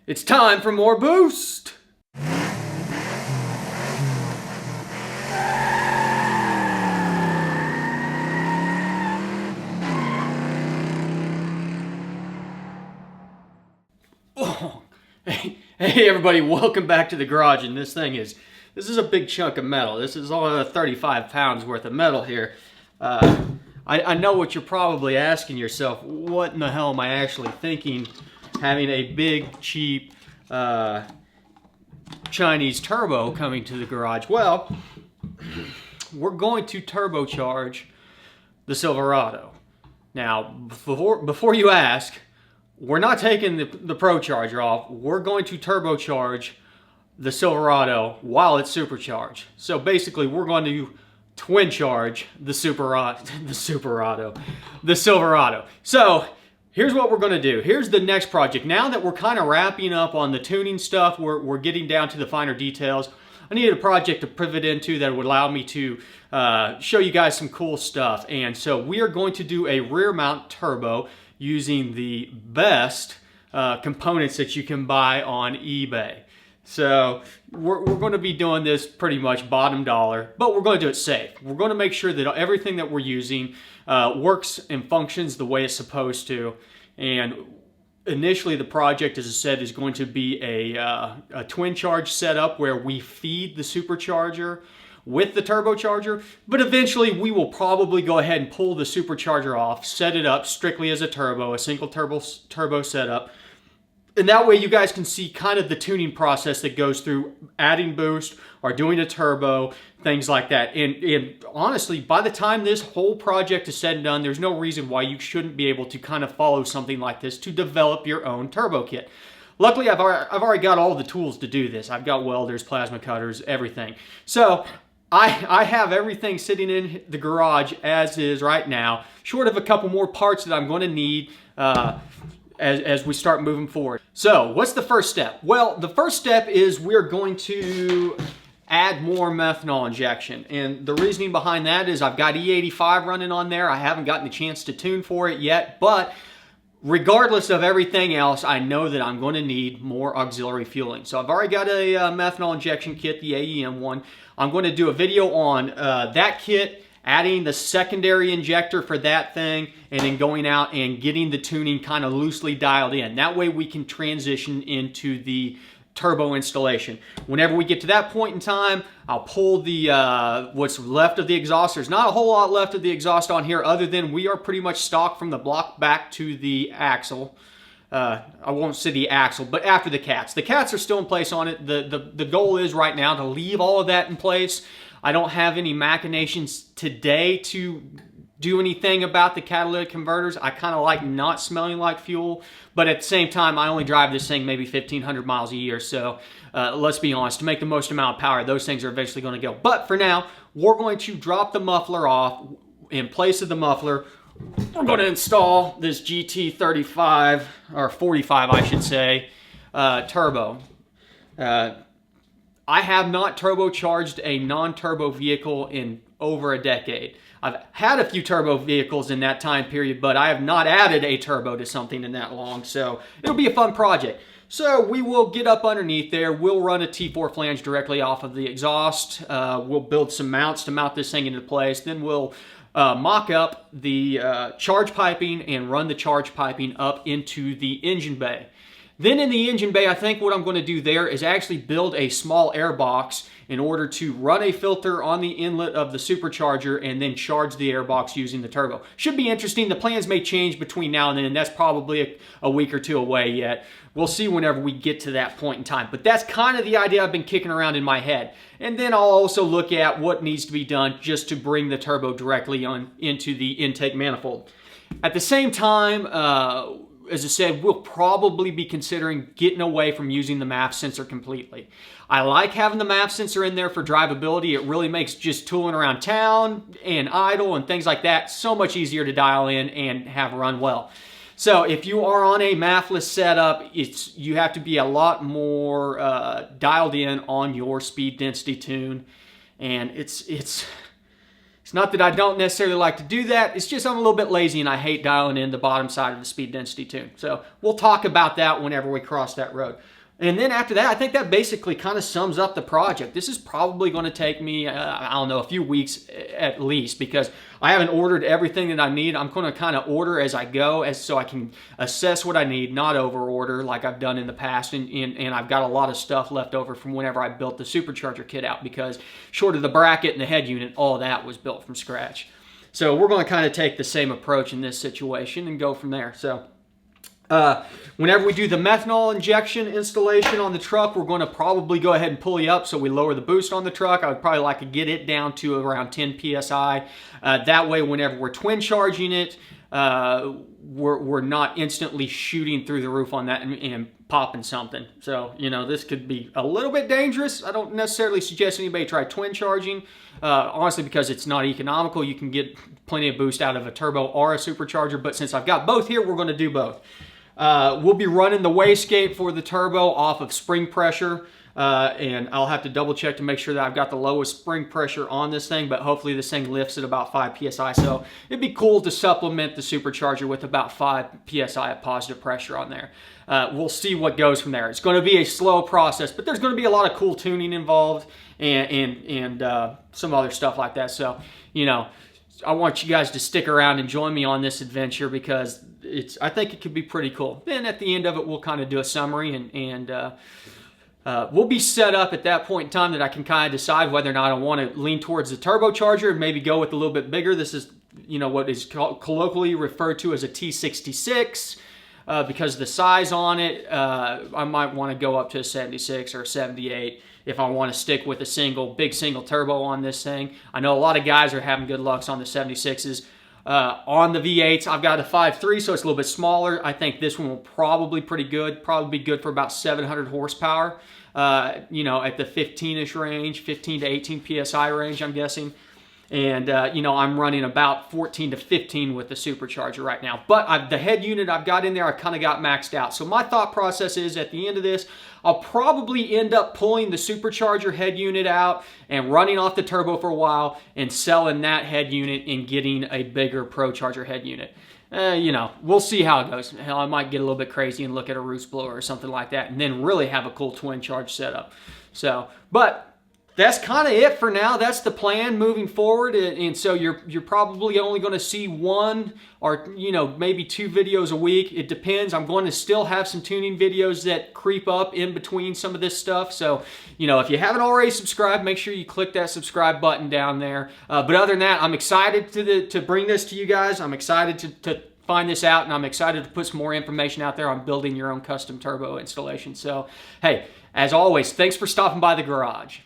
It's time for more boost! Oh, hey everybody, welcome back to the garage. And this is a big chunk of metal. This is all 35 pounds worth of metal here. I know what you're probably asking yourself. What in the hell am I actually thinking having a big, cheap Chinese turbo coming to the garage? Well, we're going to turbocharge the Silverado. Now, before you ask, we're not taking the Pro Charger off. We're going to turbocharge the Silverado while it's supercharged. So basically, we're going to twin charge the Superado. So here's what we're going to do. Here's the next project. Now that we're kind of wrapping up on the tuning stuff, we're getting down to the finer details. I needed a project to pivot into that would allow me to show you guys some cool stuff. And so we are going to do a rear mount turbo using the best components that you can buy on eBay. So we're going to be doing this pretty much bottom dollar, but we're going to do it safe. We're going to make sure that everything that we're using works and functions the way it's supposed to. And initially the project, as I said, is going to be a twin charge setup where we feed the supercharger with the turbocharger, but eventually we will probably go ahead and pull the supercharger off, set it up strictly as a turbo, a single turbo setup. And that way you guys can see kind of the tuning process that goes through adding boost or doing a turbo, things like that. And honestly, by the time this whole project is said and done, there's no reason why you shouldn't be able to kind of follow something like this to develop your own turbo kit. Luckily, I've already got all the tools to do this. I've got welders, plasma cutters, everything. So I have everything sitting in the garage as is right now, short of a couple more parts that I'm going to need as we start moving forward. So what's the first step? Well, the first step is we're going to add more methanol injection. And the reasoning behind that is I've got E85 running on there. I haven't gotten the chance to tune for it yet, but regardless of everything else, I know that I'm going to need more auxiliary fueling. So I've already got a methanol injection kit, the AEM one. I'm going to do a video on that kit, adding the secondary injector for that thing, and then going out and getting the tuning kind of loosely dialed in. That way we can transition into the turbo installation. Whenever we get to that point in time, I'll pull the what's left of the exhaust. There's not a whole lot left of the exhaust on here other than we are pretty much stocked from the block back to the axle. I won't say the axle, but after the cats. The cats are still in place on it. The goal is right now to leave all of that in place. I don't have any machinations today to do anything about the catalytic converters. I kind of like not smelling like fuel, but at the same time, I only drive this thing maybe 1,500 miles a year. So let's be honest, to make the most amount of power, those things are eventually going to go. But for now, we're going to drop the muffler off. In place of the muffler, we're going to install this GT35, or 45 I should say, turbo. I have not turbocharged a non-turbo vehicle in over a decade. I've had a few turbo vehicles in that time period, but I have not added a turbo to something in that long, so it'll be a fun project. So we will get up underneath there. We'll run a T4 flange directly off of the exhaust. We'll build some mounts to mount this thing into place. Then we'll mock up the charge piping and run the charge piping up into the engine bay. Then in the engine bay, I think what I'm going to do there is actually build a small air box in order to run a filter on the inlet of the supercharger and then charge the air box using the turbo. Should be interesting. The plans may change between now and then, and that's probably a week or two away yet. We'll see whenever we get to that point in time. But that's kind of the idea I've been kicking around in my head. And then I'll also look at what needs to be done just to bring the turbo directly on into the intake manifold. At the same time, as I said, we'll probably be considering getting away from using the MAF sensor completely. I like having the MAF sensor in there for drivability. It really makes just tooling around town and idle and things like that so much easier to dial in and have run well. So if you are on a MAF-less setup, you have to be a lot more dialed in on your speed density tune, and it's It's not that I don't necessarily like to do that. It's just I'm a little bit lazy and I hate dialing in the bottom side of the speed density tune. So we'll talk about that whenever we cross that road. And then after that, I think that basically kind of sums up the project. This is probably going to take me, I don't know, a few weeks at least, because I haven't ordered everything that I need. I'm going to kind of order as I go, so I can assess what I need, not over order like I've done in the past. And I've got a lot of stuff left over from whenever I built the supercharger kit out, because short of the bracket and the head unit, all that was built from scratch. So we're going to kind of take the same approach in this situation and go from there. So whenever we do the methanol injection installation on the truck, we're going to probably go ahead and pulley up so we lower the boost on the truck. I would probably like to get it down to around 10 psi. That way, whenever we're twin charging it, we're not instantly shooting through the roof on that and popping something. So, you know, this could be a little bit dangerous. I don't necessarily suggest anybody try twin charging, honestly, because it's not economical. You can get plenty of boost out of a turbo or a supercharger, but since I've got both here, we're going to do both. We'll be running the wastegate for the turbo off of spring pressure, and I'll have to double check to make sure that I've got the lowest spring pressure on this thing, but hopefully this thing lifts at about 5 psi, so it'd be cool to supplement the supercharger with about 5 psi of positive pressure on there. We'll see what goes from there. It's going to be a slow process, but there's going to be a lot of cool tuning involved and some other stuff like that, so, you know, I want you guys to stick around and join me on this adventure, because I think it could be pretty cool. Then at the end of it, we'll kind of do a summary, and we'll be set up at that point in time that I can kind of decide whether or not I want to lean towards the turbocharger and maybe go with a little bit bigger. This is, you know, what is colloquially referred to as a T66. Because of the size on it, I might want to go up to a 76 or a 78 if I want to stick with a big single turbo on this thing. I know a lot of guys are having good lucks on the 76s. On the V8s, I've got a 5.3, so it's a little bit smaller. I think this one will probably pretty good. Probably be good for about 700 horsepower. You know, at the 15-ish range, 15 to 18 psi range, I'm guessing. And, you know, I'm running about 14 to 15 with the supercharger right now. But the head unit I've got in there, I kind of got maxed out. So my thought process is, at the end of this, I'll probably end up pulling the supercharger head unit out and running off the turbo for a while and selling that head unit and getting a bigger ProCharger head unit. You know, we'll see how it goes. Hell, I might get a little bit crazy and look at a roost blower or something like that and then really have a cool twin charge setup. So, but that's kind of it for now. That's the plan moving forward, and so you're probably only going to see one or, you know, maybe 2 videos a week. It depends. I'm going to still have some tuning videos that creep up in between some of this stuff. So, you know, if you haven't already subscribed, make sure you click that subscribe button down there. But other than that, I'm excited to bring this to you guys. I'm excited to find this out, and I'm excited to put some more information out there on building your own custom turbo installation. So, hey, as always, thanks for stopping by the garage.